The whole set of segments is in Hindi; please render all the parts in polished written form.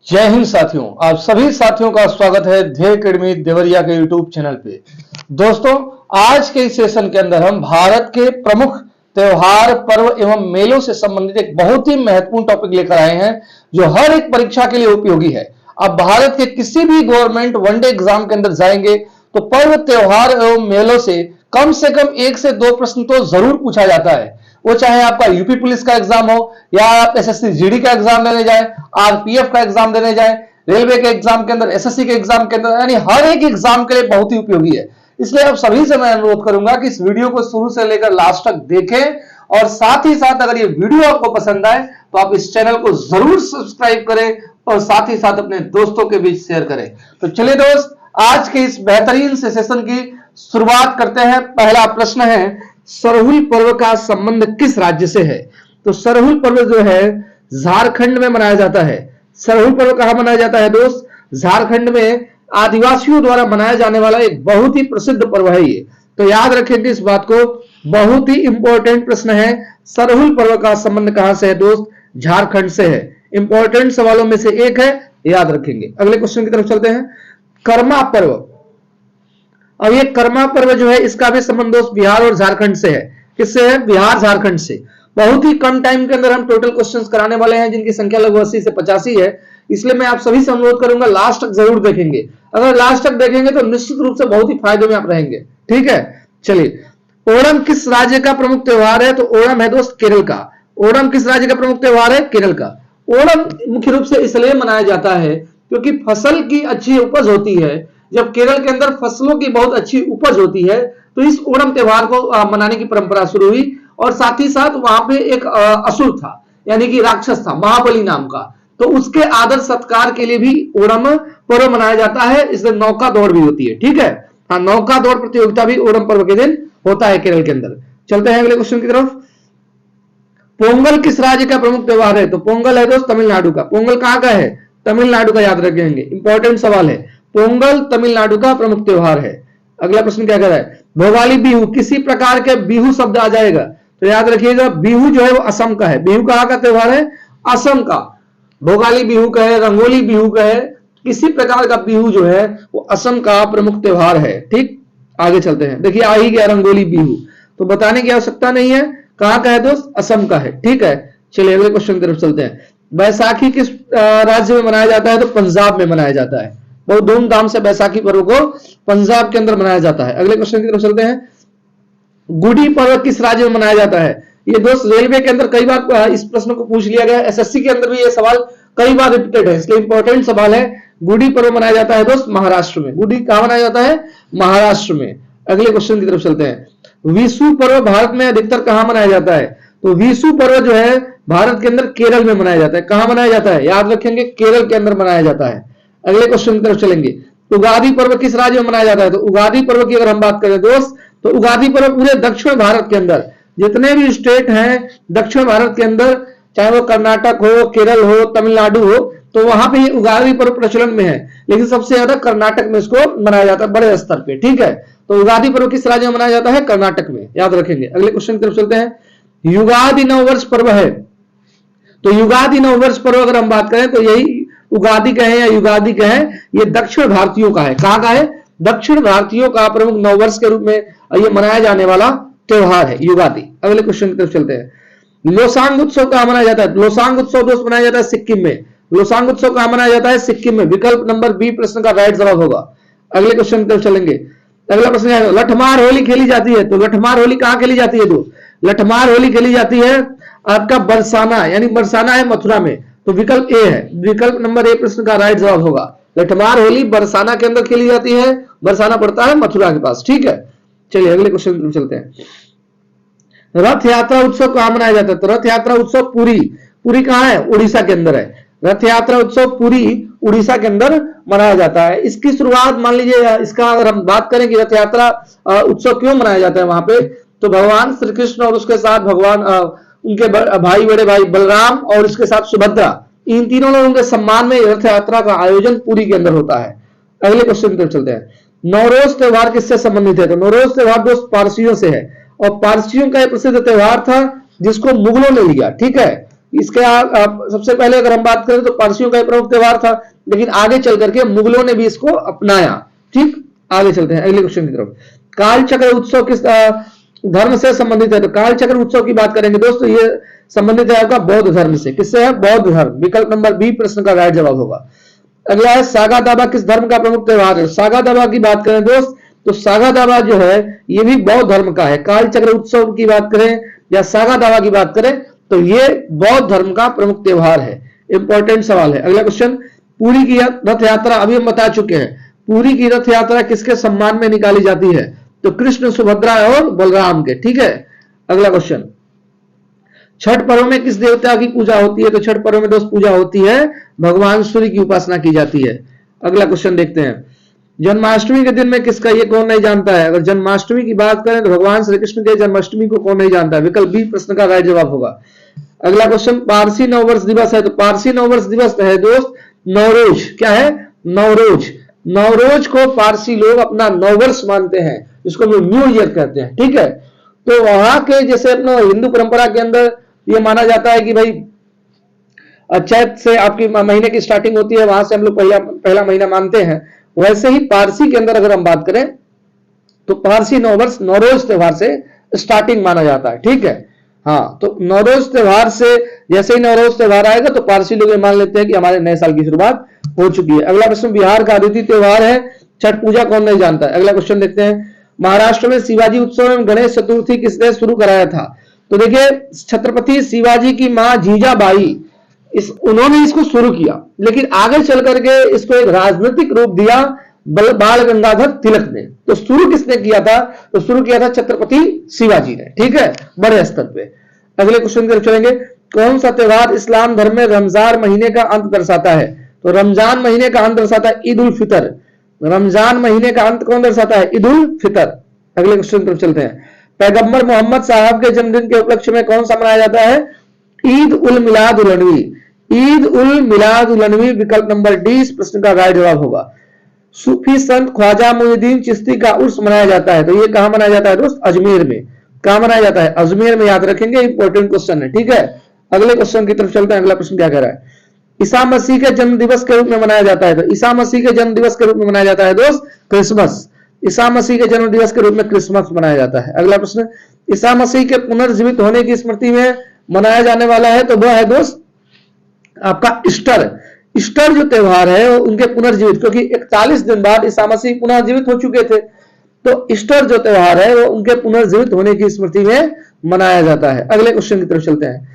जय हिंद साथियों, आप सभी साथियों का स्वागत है ध्येय अकेडमी देवरिया के यूट्यूब चैनल पे। दोस्तों, आज के इस सेशन के अंदर हम भारत के प्रमुख त्योहार, पर्व एवं मेलों से संबंधित एक बहुत ही महत्वपूर्ण टॉपिक लेकर आए हैं जो हर एक परीक्षा के लिए उपयोगी है। अब भारत के किसी भी गवर्नमेंट वनडे एग्जाम के अंदर जाएंगे तो पर्व, त्योहार एवं मेलों से कम 1 से 2 प्रश्न तो जरूर पूछा जाता है। वो चाहे आपका यूपी पुलिस का एग्जाम हो या आप एसएससी जीडी का एग्जाम देने जाए, आरपीएफ का एग्जाम देने जाए, रेलवे के एग्जाम के अंदर, एसएससी के एग्जाम के अंदर, यानी हर एक एग्जाम के लिए बहुत ही उपयोगी है। इसलिए आप सभी से मैं अनुरोध करूंगा कि इस वीडियो को शुरू से लेकर लास्ट तक देखें और साथ ही साथ अगर ये वीडियो आपको पसंद आए तो आप इस चैनल को जरूर सब्सक्राइब करें और साथ ही साथ अपने दोस्तों के बीच शेयर करें। तो चलिए दोस्त, आज के इस बेहतरीन से सेशन की शुरुआत करते हैं। पहला प्रश्न है, सरहुल पर्व का संबंध किस राज्य से है? तो सरहुल पर्व जो है झारखंड में मनाया जाता है। सरहुल पर्व कहां मनाया जाता है दोस्त? झारखंड में आदिवासियों द्वारा मनाया जाने वाला एक बहुत ही प्रसिद्ध पर्व है ये। तो याद रखेंगे इस बात को, बहुत ही इंपॉर्टेंट प्रश्न है। सरहुल पर्व का संबंध कहां से है दोस्त? झारखंड से है। इंपॉर्टेंट सवालों में से एक है, याद रखेंगे। अगले क्वेश्चन की तरफ चलते हैं। कर्मा पर्व, अब ये कर्मा पर्व जो है इसका भी संबंध दोस्त बिहार और झारखंड से है। किससे है? बिहार झारखंड से। बहुत ही कम टाइम के अंदर हम टोटल क्वेश्चंस कराने वाले हैं जिनकी संख्या लगभग 80 से 85 है। इसलिए मैं आप सभी से अनुरोध करूंगा लास्ट तक जरूर देखेंगे। अगर लास्ट तक देखेंगे तो निश्चित रूप से बहुत ही फायदे में आप रहेंगे। ठीक है, चलिए। ओणम किस राज्य का प्रमुख त्योहार है? तो ओणम है दोस्त केरल का। ओणम किस राज्य का प्रमुख त्योहार है? केरल का। ओणम मुख्य रूप से इसलिए मनाया जाता है क्योंकि फसल की अच्छी उपज होती है। जब केरल के अंदर फसलों की बहुत अच्छी उपज होती है तो इस ओणम त्योहार को मनाने की परंपरा शुरू हुई। और साथ ही साथ वहां पे एक असुर था, यानी कि राक्षस था, महाबली नाम का। तो उसके आदर सत्कार के लिए भी ओणम पर्व मनाया जाता है। इसमें नौका दौड़ भी होती है। ठीक है, हाँ, नौका दौड़ प्रतियोगिता भी ओणम पर्व के दिन होता है केरल के अंदर। चलते हैं अगले क्वेश्चन की तरफ। पोंगल किस राज्य का प्रमुख त्योहार है? तो पोंगल है दोस्त तमिलनाडु का। पोंगल कहां का है? तमिलनाडु का, याद रखेंगे। इंपॉर्टेंट सवाल है। पोंगल तमिलनाडु का प्रमुख त्योहार है। अगला प्रश्न क्या कह रहा है? भोगाली बिहू, किसी प्रकार के बिहू शब्द आ जाएगा तो याद रखिएगा बिहू जो है वो असम का है। बिहू कहां का त्योहार है? असम का। भोगाली बिहू कहे, रंगोली बिहू कहे, किसी प्रकार का बिहू जो है वो असम का प्रमुख त्योहार है। ठीक, आगे चलते हैं। देखिए आ ही गया रंगोली बिहू, तो बताने की आवश्यकता नहीं है। कहां का है दोस्त? असम का है। ठीक है, चलिए अगले क्वेश्चन की तरफ चलते हैं। बैसाखी किस राज्य में मनाया जाता है? तो पंजाब में मनाया जाता है। बहुत धूमधाम से बैसाखी पर्व को पंजाब के अंदर मनाया जाता है। अगले क्वेश्चन की तरफ चलते हैं। गुड़ी पर्व किस राज्य में मनाया जाता है? ये दोस्त रेलवे के अंदर कई बार इस प्रश्न को पूछ लिया गया है। एसएससी के अंदर भी ये सवाल कई बार रिपीटेड है, इसलिए इंपॉर्टेंट सवाल है। गुड़ी पर्व मनाया जाता है दोस्त महाराष्ट्र में। गुड़ी कहां मनाया जाता है? महाराष्ट्र में। अगले क्वेश्चन की तरफ चलते हैं। विशु पर्व भारत में अधिकतर कहां मनाया जाता है? तो विशु पर्व जो है भारत के अंदर केरल में मनाया जाता है। कहां मनाया जाता है? याद रखेंगे, केरल के अंदर मनाया जाता है। अगले क्वेश्चन की तरफ चलेंगे। उगादि पर्व किस राज्य में मनाया जाता है? तो उगादि पर्व की अगर हम बात करें दोस्त तो उगादि पर्व पूरे दक्षिण भारत के अंदर जितने भी स्टेट हैं दक्षिण भारत के अंदर, चाहे वो कर्नाटक हो, केरल हो, तमिलनाडु हो, तो वहां पे उगादि पर्व प्रचलन में है। लेकिन सबसे ज्यादा कर्नाटक में इसको मनाया जाता है बड़े स्तर पे। ठीक है, तो उगादि पर्व किस राज्य में मनाया जाता है? कर्नाटक में, याद रखेंगे। अगले क्वेश्चन की तरफ चलते हैं। युगादि नववर्ष पर्व है, तो युगादि नववर्ष पर्व अगर हम बात करें तो यही उगादि कहें या युगादि कहें, ये दक्षिण भारतीयों का है। कहां का है? दक्षिण भारतीयों का प्रमुख नववर्ष के रूप में ये मनाया जाने वाला त्योहार है युगादि। अगले क्वेश्चन की तरफ चलते हैं। लोसांग उत्सव कहां मनाया जाता है? लोसांग उत्सव दोस्त मनाया जाता है सिक्किम में। लोसांग उत्सव कहां मनाया जाता है? सिक्किम में। विकल्प नंबर बी प्रश्न का राइट जवाब होगा। अगले क्वेश्चन की तरफ चलेंगे। अगला प्रश्न है, लठमार होली खेली जाती है, तो लठमार होली कहां खेली जाती है? तो लठमार होली खेली जाती है आपका बरसाना, यानी बरसाना है मथुरा में। तो विकल्प ए है। विकल्प नंबर ए प्रश्न का राइट जवाब होगा। लठमार होली बरसाना के अंदर खेली जाती है। बरसाना पड़ता है मथुरा के पास। ठीक है, चलिए अगले क्वेश्चन की तरफ चलते हैं। रथ यात्रा उत्सव कहां मनाया जाता है? तो रथ यात्रा उत्सव पुरी। पुरी कहां है? उड़ीसा के अंदर है। रथ यात्रा उत्सव पुरी उड़ीसा के अंदर मनाया जाता है। इसकी शुरुआत मान लीजिए, इसका अगर हम बात करें कि रथ यात्रा उत्सव क्यों मनाया जाता है वहां पे, तो भगवान श्री कृष्ण और उसके साथ भगवान उनके भाई, बड़े भाई बलराम और उसके साथ सुभद्रा, इन तीनों लोगों के सम्मान में रथ यात्रा का आयोजन पुरी के अंदर होता है। अगले क्वेश्चन की तरफ चलते हैं। नवरोज त्योहार किससे संबंधित है? तो नवरोज त्योहार दोस्त पारसियों से है और पारसियों का एक प्रसिद्ध त्योहार था जिसको मुगलों ने लिया। ठीक है, इसके सबसे पहले अगर हम बात करें तो पारसियों का प्रमुख त्योहार था, लेकिन आगे चल करके मुगलों ने भी इसको अपनाया। ठीक, आगे चलते हैं अगले क्वेश्चन की तरफ। कालचक्र उत्सव किस धर्म से संबंधित है? तो कालचक्र उत्सव की बात करेंगे दोस्तों, ये संबंधित है आपका बौद्ध धर्म से। किससे है? बौद्ध धर्म। विकल्प नंबर बी प्रश्न का राइट जवाब होगा। अगला है सागा दावा किस धर्म का प्रमुख त्योहार है? सागा दावा की बात करें दोस्त तो सागा दावा जो है ये भी बौद्ध धर्म का है। कालचक्र उत्सव की बात करें या सागा दावा की बात करें तो ये बौद्ध धर्म का प्रमुख त्योहार है। इंपॉर्टेंट सवाल है। अगला क्वेश्चन, पुरी की रथ यात्रा अभी हम बता चुके हैं। पुरी की रथ यात्रा किसके सम्मान में निकाली जाती है? तो कृष्ण, सुभद्रा और बलराम के। ठीक है, अगला क्वेश्चन, छठ पर्व में किस देवता की पूजा होती है? तो छठ पर्व में दोस्त पूजा होती है भगवान सूर्य की उपासना की जाती है। अगला क्वेश्चन देखते हैं, जन्माष्टमी के दिन में किसका, ये कौन नहीं जानता है? अगर जन्माष्टमी की बात करें तो भगवान श्री कृष्ण के जन्माष्टमी को कौन नहीं जानता है? विकल्प बी प्रश्न का राइट जवाब होगा। अगला क्वेश्चन, पारसी नववर्ष दिवस है। तो पारसी नववर्ष दिवस है दोस्त नवरोज। क्या है? नवरोज। नवरोज को पारसी लोग अपना नववर्ष मानते हैं, जिसको हम न्यू ईयर कहते हैं। ठीक है, तो वहां के जैसे अपना हिंदू परंपरा के अंदर ये माना जाता है कि भाई चैत से आपकी महीने की स्टार्टिंग होती है, वहां से हम लोग पहला महीना मानते हैं। वैसे ही पारसी के अंदर अगर हम बात करें तो पारसी नववर्ष नवरोज त्योहार से स्टार्टिंग माना जाता है। ठीक है, हाँ, तो नवरोज त्योहार से जैसे ही नवरोज त्योहार आएगा तो पारसी लोग ये मान लेते हैं कि हमारे नए साल की शुरुआत हो चुकी है। अगला प्रश्न, बिहार का अद्वितीय त्योहार है छठ पूजा, कौन नहीं जानता है? अगला क्वेश्चन देखते हैं, महाराष्ट्र में शिवाजी उत्सव एवं गणेश चतुर्थी किसने शुरू कराया था? तो देखिए, छत्रपति शिवाजी की मां जीजाबाई उन्होंने इसको शुरू किया, लेकिन आगे चल करके इसको एक राजनीतिक रूप दिया बाल गंगाधर तिलक ने। तो शुरू किसने किया था? तो शुरू किया था छत्रपति शिवाजी ने। ठीक है, बड़े स्तर पे। अगले क्वेश्चन की तरफ चलेंगे, कौन सा त्योहार इस्लाम धर्म में रमजान महीने का अंत दर्शाता है? तो रमजान महीने का अंत दर्शाता है ईद उल फितर। रमजान महीने का अंत कौन दर्शाता है? ईद उल फितर। अगले क्वेश्चन की तरफ चलते हैं, पैगंबर मोहम्मद साहब के जन्मदिन के उपलक्ष्य में कौन सा मनाया जाता है? ईद उल मिलाद उल नबी। ईद उल मिलाद उल नबी विकल्प नंबर डी इस प्रश्न का राइट जवाब होगा। सूफी संत ख्वाजा मुइनुद्दीन चिश्ती का उर्स मनाया जाता है। तो ये कहां मनाया जाता है दोस्त? अजमेर में। कहां मनाया जाता है? अजमेर में। याद रखेंगे, इंपॉर्टेंट क्वेश्चन है। ठीक है, अगले क्वेश्चन की तरफ चलते हैं। अगला प्रश्न क्या कह रहा है, ईसा मसीह के जन्म दिवस के रूप में मनाया जाता है। तो ईसा मसीह के जन्म दिवस के रूप में मनाया जाता है दोस्त क्रिसमस। ईसा मसीह के जन्म दिवस के रूप में क्रिसमस मनाया जाता है। अगला प्रश्न, ईसा मसीह के पुनर्जीवित होने की स्मृति में मनाया जाने वाला है तो वह है दोस्त आपका ईस्टर। ईस्टर जो त्योहार है वो उनके पुनर्जीवित, क्योंकि 41 दिन बाद ईसा मसीह पुनर्जीवित हो चुके थे, तो ईस्टर जो त्योहार है वो उनके पुनर्जीवित होने की स्मृति में मनाया जाता है। अगले क्वेश्चन की तरफ चलते हैं,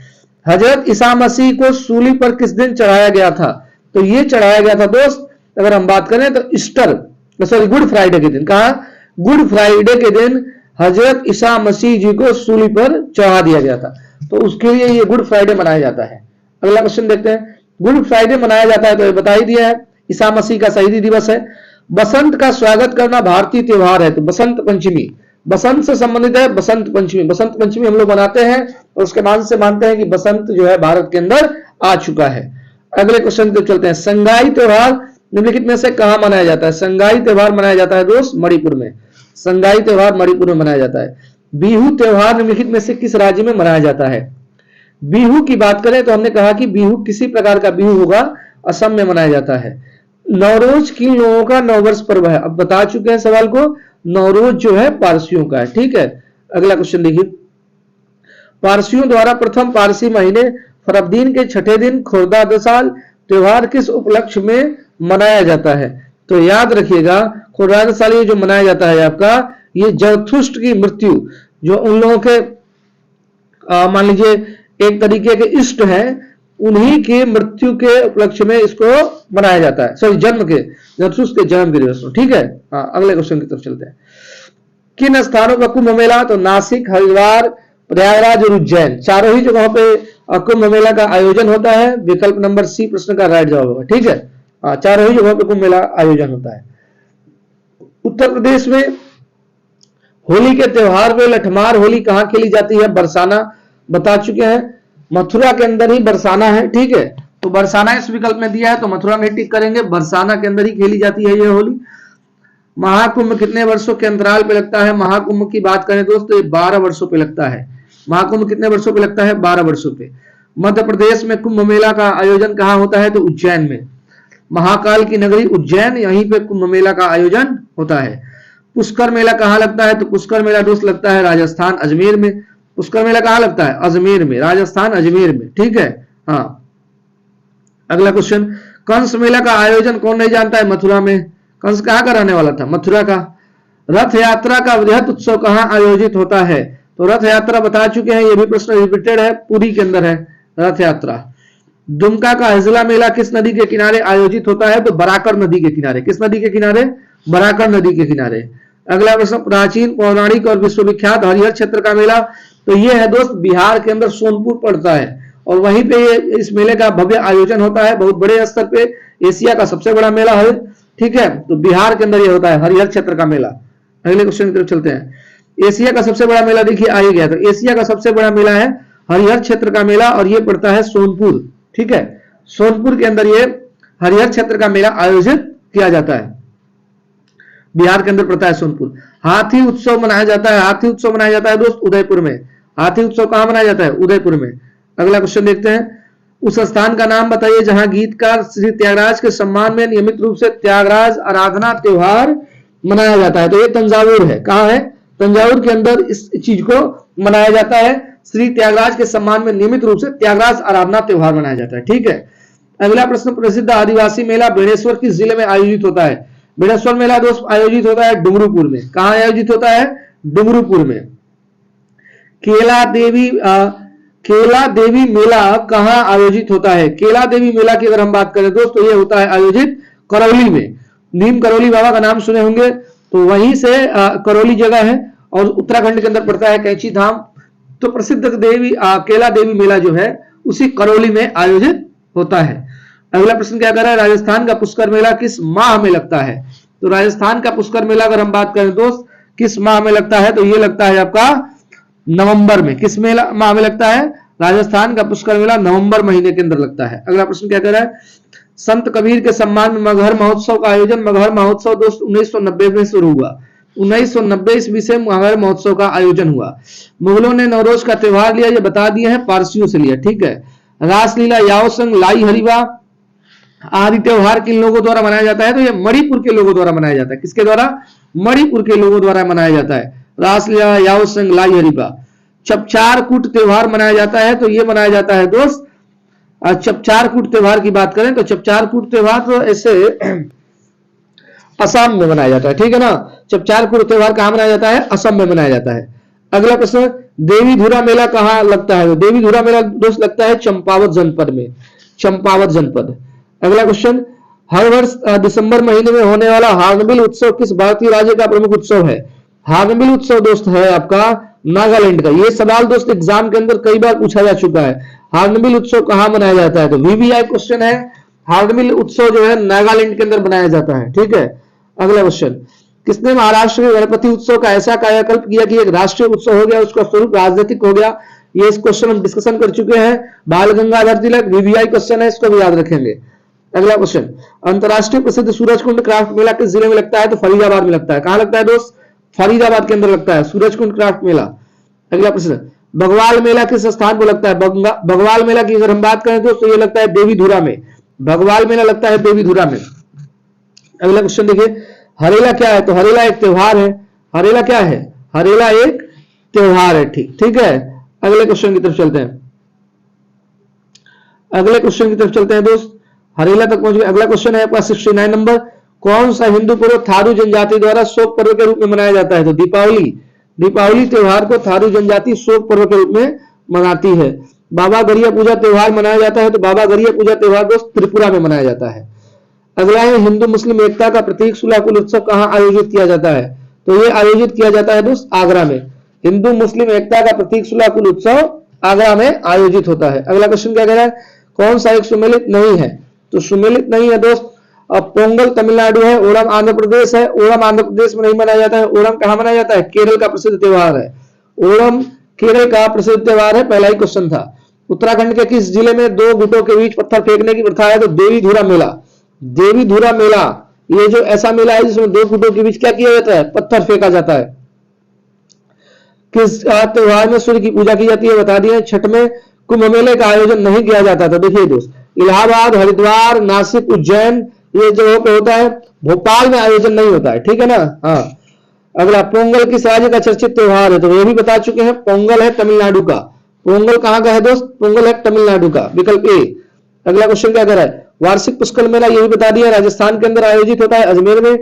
हजरत ईसा मसीह को सूली पर किस दिन चढ़ाया गया था? तो ये चढ़ाया गया था दोस्त, अगर हम बात करें तो ईस्टर सॉरी गुड फ्राइडे के दिन। कहा? गुड फ्राइडे के दिन हजरत ईसा मसीह जी को सूली पर चढ़ा दिया गया था, तो उसके लिए ये गुड फ्राइडे मनाया जाता है। अगला क्वेश्चन देखते हैं, गुड फ्राइडे मनाया जाता है तो ये बता ही दिया है, ईसा मसीह का शहीदी दिवस है। बसंत का स्वागत करना भारतीय त्योहार है, तो बसंत पंचमी बसंत से संबंधित है। बसंत पंचमी, बसंत पंचमी हम लोग मनाते हैं और उसके मान से मानते हैं कि बसंत जो है भारत के अंदर आ चुका है। अगले क्वेश्चन पे चलते हैं, संगाई त्योहार निम्नलिखित में से कहां मनाया जाता है? संगाई त्योहार मनाया जाता है दोस्त मणिपुर में। संगाई त्योहार मणिपुर में मनाया जाता है। बिहू त्योहार निम्नलिखित में से किस राज्य में मनाया जाता है? बिहू की बात करें तो हमने कहा कि बिहू किसी प्रकार का बिहू होगा, असम में मनाया जाता है। नवरोज किन लोगों का नववर्ष पर्व है? अब बता चुके हैं सवाल को, नवरोज जो है पारसियों का है। ठीक है, अगला क्वेश्चन देखिए, पारसियों द्वारा प्रथम पारसी महीने फरवरीन के छठे दिन खुर्दा दसाल त्योहार किस उपलक्ष्य में मनाया जाता है? तो याद रखिएगा, खुर्दा दसाल ये जो मनाया जाता है आपका, ये जरथुष्ट की मृत्यु, जो उन लोगों के मान लीजिए एक तरीके के इष्ट हैं, उन्हीं की मृत्यु के उपलक्ष्य में इसको मनाया जाता है, सॉरी जन्म के, जरथुष्ट के जन्म के दिवस में। ठीक है, हाँ, अगले क्वेश्चन की तरफ चलते हैं, किन स्थानों का कुंभ मेला? तो नासिक, हरिद्वार, प्रयागराज और उज्जैन, चारों ही जगहों पे कुंभ मेला का आयोजन होता है। विकल्प नंबर सी प्रश्न का राइट जवाब होगा। ठीक है, चारों ही जगहों पे कुंभ मेला आयोजन होता है। उत्तर प्रदेश में होली के त्योहार में लठमार होली कहां खेली जाती है? बरसाना, बता चुके हैं, मथुरा के अंदर ही बरसाना है। ठीक है, तो बरसाना इस विकल्प में दिया है तो मथुरा में टिक करेंगे, बरसाना के अंदर ही खेली जाती है ये होली। महाकुंभ कितने वर्षों के अंतराल पे लगता है? महाकुंभ की बात करें दोस्तों, ये 12 वर्षों पे लगता है। महाकुंभ कितने वर्षों पे लगता है? 12 वर्षों पे। मध्य प्रदेश में कुंभ मेला का आयोजन कहाँ होता है? तो उज्जैन में। महाकाल की नगरी उज्जैन, यहीं पे कुंभ मेला का आयोजन होता है। पुष्कर मेला कहाँ लगता है? तो पुष्कर मेला दोस्त लगता है राजस्थान अजमेर में। पुष्कर मेला कहाँ लगता है? अजमेर में, राजस्थान अजमेर में, ठीक है। हाँ, अगला क्वेश्चन, कंस मेला का आयोजन कौन नहीं जानता है? मथुरा में। कंस कहाँ का रहने वाला था? मथुरा का। रथ यात्रा का वृहत उत्सव कहाँ आयोजित होता है? तो रथ यात्रा बता चुके हैं, ये भी प्रश्न रिपीटेड है, पुरी के अंदर है रथ यात्रा। दुमका का हजला मेला किस नदी के किनारे आयोजित होता है? तो बराकर नदी के किनारे। किस नदी के किनारे? बराकर नदी के किनारे। अगला प्रश्न, प्राचीन पौराणिक और विश्वविख्यात हरिहर क्षेत्र का मेला, तो ये है दोस्त बिहार के अंदर सोनपुर पड़ता है और वहीं पे इस मेले का भव्य आयोजन होता है, बहुत बड़े स्तर पे, एशिया का सबसे बड़ा मेला है, ठीक है। तो बिहार के अंदर ये होता है हरिहर क्षेत्र का मेला। अगले क्वेश्चन की तरफ चलते हैं। एशिया का सबसे बड़ा मेला देखिए आ ही गया, तो एशिया का सबसे बड़ा मेला है हरिहर क्षेत्र का मेला और ये पड़ता है सोनपुर, ठीक है। सोनपुर के अंदर ये हरिहर क्षेत्र का मेला आयोजित किया जाता है, बिहार के अंदर पड़ता है सोनपुर। हाथी उत्सव मनाया जाता है, हाथी उत्सव मनाया जाता है दोस्त उदयपुर में। हाथी उत्सव कहां मनाया जाता है? उदयपुर में। अगला क्वेश्चन देखते हैं, उस स्थान का नाम बताइए जहां गीतकार श्री त्यागराज के सम्मान में नियमित रूप से त्यागराज आराधना त्योहार मनाया जाता है। तो ये तंजावुर है। कहां है? तंजावुर के अंदर इस चीज को मनाया जाता है, श्री त्यागराज के सम्मान में नियमित रूप से त्यागराज आराधना त्योहार मनाया जाता है, ठीक है। अगला प्रश्न, प्रसिद्ध आदिवासी मेला बेणेश्वर किस जिले में आयोजित होता है? बेणेश्वर मेला दोस्त आयोजित होता है डुंगरूपुर में। कहां आयोजित होता है? डुंगरूपुर में। केला देवी मेला कहां आयोजित होता है? केला देवी मेला की अगर हम बात करें दोस्तों, ये होता है आयोजित करौली में। नीम करौली बाबा का नाम सुने होंगे, तो वहीं से करौली जगह है और उत्तराखंड के अंदर पड़ता है कैंची धाम। तो प्रसिद्ध केला देवी मेला जो है उसी करौली में आयोजित होता है। अगला प्रश्न क्या कर रहा है, राजस्थान का पुष्कर मेला किस माह में लगता है? तो राजस्थान का पुष्कर मेला अगर हम बात करें दोस्त किस माह में लगता है, तो ये लगता है आपका नवंबर में। किस माह में लगता है? राजस्थान का पुष्कर मेला नवंबर महीने के अंदर लगता है। अगला प्रश्न क्या कर रहा है, संत कबीर के सम्मान में मगहर महोत्सव का आयोजन। मगहर महोत्सव दोस्त 1990 में शुरू हुआ। 1990 ईस्वी से मगहर महोत्सव का आयोजन हुआ। मुगलों ने नवरोज का त्योहार लिया, ये बता दिए हैं, पारसियों से लिया, ठीक है। रासलीला, याओ संग, लाई हरिवा आदि त्योहार किन लोगों द्वारा मनाया जाता है? तो ये मणिपुर के लोगों द्वारा मनाया जाता है। किसके द्वारा? मणिपुर के लोगों द्वारा मनाया जाता है। रासलीला, याओ संग, लाई हरिवा। चपचार कूट त्योहार मनाया जाता है, तो ये मनाया जाता है दोस्त चपचार कूट त्योहार की बात करें तो चपचार कूट त्योहार तो ऐसे असम में मनाया जाता है, ठीक है ना। चपचार कूट त्योहार कहां मनाया जाता है? असम में मनाया जाता है। अगला प्रश्न, देवी धुरा मेला कहां लगता है? देवी धुरा मेला दोस्त लगता है चंपावत जनपद में। चंपावत जनपद। अगला क्वेश्चन, हर वर्ष दिसंबर महीने में होने वाला हार्नबिल उत्सव किस भारतीय राज्य का प्रमुख उत्सव है? हार्नबिल उत्सव दोस्त है आपका नागालैंड का। ये सवाल दोस्त एग्जाम के अंदर कई बार पूछा जा चुका है। हार्नबिल उत्सव कहां मनाया जाता है? तो वीवीआई क्वेश्चन है। हार्नबिल उत्सव जो है नागालैंड के अंदर बनाया जाता है, ठीक है। अगला क्वेश्चन, किसने महाराष्ट्र के गणपति उत्सव का ऐसा कायाकल्प किया कि एक राष्ट्रीय उत्सव हो गया, उसका स्वरूप राजनीतिक हो गया? ये इस क्वेश्चन हम डिस्कशन कर चुके हैं। बाल गंगाधर तिलक, वीवीआई क्वेश्चन है, इसको भी याद रखेंगे। अगला क्वेश्चन, अंतरराष्ट्रीय प्रसिद्ध सूरजकुंड क्राफ्ट मेला किस जिले में लगता है? तो फरीदाबाद में लगता है। कहां लगता है दोस्त? फरीदाबाद के अंदर लगता है सूरजकुंड क्राफ्ट मेला। अगला प्रश्न, बगवाल मेला किस स्थान पर लगता है? बगवाल मेला की अगर हम बात करें तो ये लगता है देवीधुरा में। बगवाल मेला लगता है देवीधुरा में। अगला क्वेश्चन देखिए, हरेला क्या है? तो हरेला एक त्योहार है। हरेला क्या है? हरेला एक त्योहार है, ठीक है। अगले क्वेश्चन की तरफ चलते हैं। अगले क्वेश्चन की तरफ चलते हैं दोस्त, हरेला तक पहुंच गए। अगला क्वेश्चन है आपका 69 नंबर, कौन सा हिंदू पर्व थारू जनजाति द्वारा शोक पर्व के रूप में मनाया जाता है? तो दीपावली। दीपावली त्योहार को थारू जनजाति शोक पर्व के रूप में मनाती है। बाबा गरिया पूजा त्योहार मनाया जाता है, तो बाबा गरिया पूजा त्योहार दोस्त त्रिपुरा में मनाया जाता है। अगला है, हिंदू मुस्लिम एकता का प्रतीक सुलाकुल उत्सव कहां आयोजित किया जाता है? तो ये आयोजित किया जाता है दोस्त आगरा में। हिंदू मुस्लिम एकता का प्रतीक सुलाकुल उत्सव आगरा में आयोजित होता है। अगला क्वेश्चन क्या कह रहा है, कौन सा एक सुमेलित नहीं है? तो सुमेलित नहीं है दोस्त, अब पोंगल तमिलनाडु है, ओणम आंध्र प्रदेश है। ओणम आंध्र प्रदेश में नहीं मनाया जाता है। ओणम कहां मनाया जाता है? केरल का प्रसिद्ध त्योहार है। ओणम केरल का प्रसिद्ध त्योहार है, पहला ही क्वेश्चन था। उत्तराखंड के किस जिले में दो गुटों के बीच पत्थर फेंकने की प्रथा है? तो देवीधुरा मेला। देवीधुरा मेला ये जो ऐसा मेला है जिसमें दो गुटों के बीच क्या किया जाता है? पत्थर फेंका जाता है। किस त्योहार में सूर्य की पूजा की जाती है? बता दिए। छठ में कुंभ मेले का आयोजन नहीं किया जाता था। देखिए दोस्त, इलाहाबाद, हरिद्वार, नासिक, उज्जैन, ये जगहों पे होता है, भोपाल में आयोजन नहीं होता है, ठीक है ना। हाँ, अगला, पोंगल किस राज्य का चर्चित त्योहार है? तो ये भी बता चुके हैं, पोंगल है तमिलनाडु का। पोंगल कहां का है दोस्त? पोंगल है तमिलनाडु का, विकल्प ए। अगला क्वेश्चन क्या कर रहा है? वार्षिक पुष्कर मेला, ये भी बता दिया, राजस्थान के अंदर आयोजित होता है। अजमेर में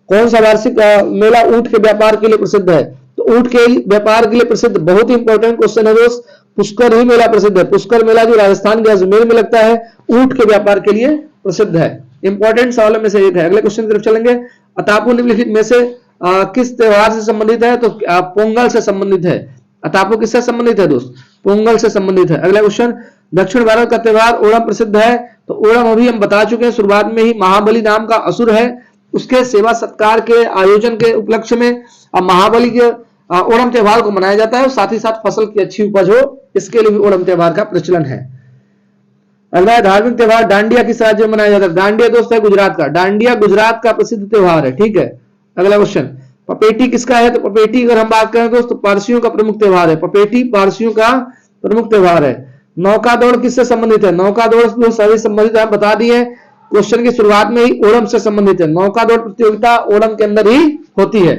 कौन सा वार्षिक मेला ऊंट के व्यापार के लिए प्रसिद्ध है? तो ऊंट के व्यापार के लिए प्रसिद्ध, बहुत ही इंपॉर्टेंट क्वेश्चन है दोस्त, पुष्कर ही मेला प्रसिद्ध है। पुष्कर मेला जो राजस्थान के अजमेर में लगता है, ऊंट के व्यापार के लिए प्रसिद्ध है। इंपॉर्टेंट सवालों में से एक है। अगले क्वेश्चन की तरफ चलेंगे। अतापू निम्नलिखित में से किस त्योहार से संबंधित है? तो पोंगल से संबंधित है। अतापू किससे संबंधित है दोस्त? पोंगल से संबंधित है। अगला क्वेश्चन, दक्षिण भारत का त्योहार ओणम प्रसिद्ध है। तो ओणम अभी हम बता चुके हैं, शुरुआत में ही महाबली नाम का असुर है, उसके सेवा सत्कार के आयोजन के उपलक्ष्य में महाबली के ओणम त्योहार को मनाया जाता है, और साथ ही साथ फसल की अच्छी उपज हो, इसके लिए भी ओणम त्योहार का प्रचलन है। अगला है, धार्मिक त्योहार डांडिया किस राज्य में मनाया जाता है? डांडिया दोस्त है गुजरात का। डांडिया गुजरात का प्रसिद्ध त्योहार है, ठीक है। अगला क्वेश्चन, पपेटी किसका है? तो पपेटी अगर हम बात करें दोस्तों, पारसियों का प्रमुख त्योहार है। पपेटी पारसियों का प्रमुख त्योहार है। नौका दौड़ किससे संबंधित है? नौका दौड़ सभी संबंधित है, बता दिए क्वेश्चन की शुरुआत में ही, ओणम से संबंधित है। नौका दौड़ प्रतियोगिता ओणम के अंदर ही होती है,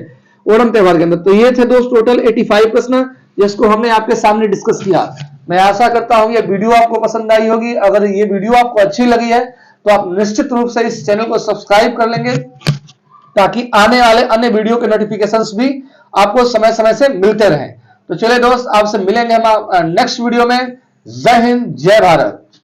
ओणम त्योहार के अंदर। तो ये थे दोस्त टोटल 85 प्रश्न जिसको हमने आपके सामने डिस्कस किया। मैं आशा करता हूं ये वीडियो आपको पसंद आई होगी। अगर ये वीडियो आपको अच्छी लगी है तो आप निश्चित रूप से इस चैनल को सब्सक्राइब कर लेंगे, ताकि आने वाले अन्य वीडियो के नोटिफिकेशंस भी आपको समय समय से मिलते रहें। तो चलिए दोस्त, आपसे मिलेंगे हम नेक्स्ट वीडियो में। जय हिंद, जय भारत।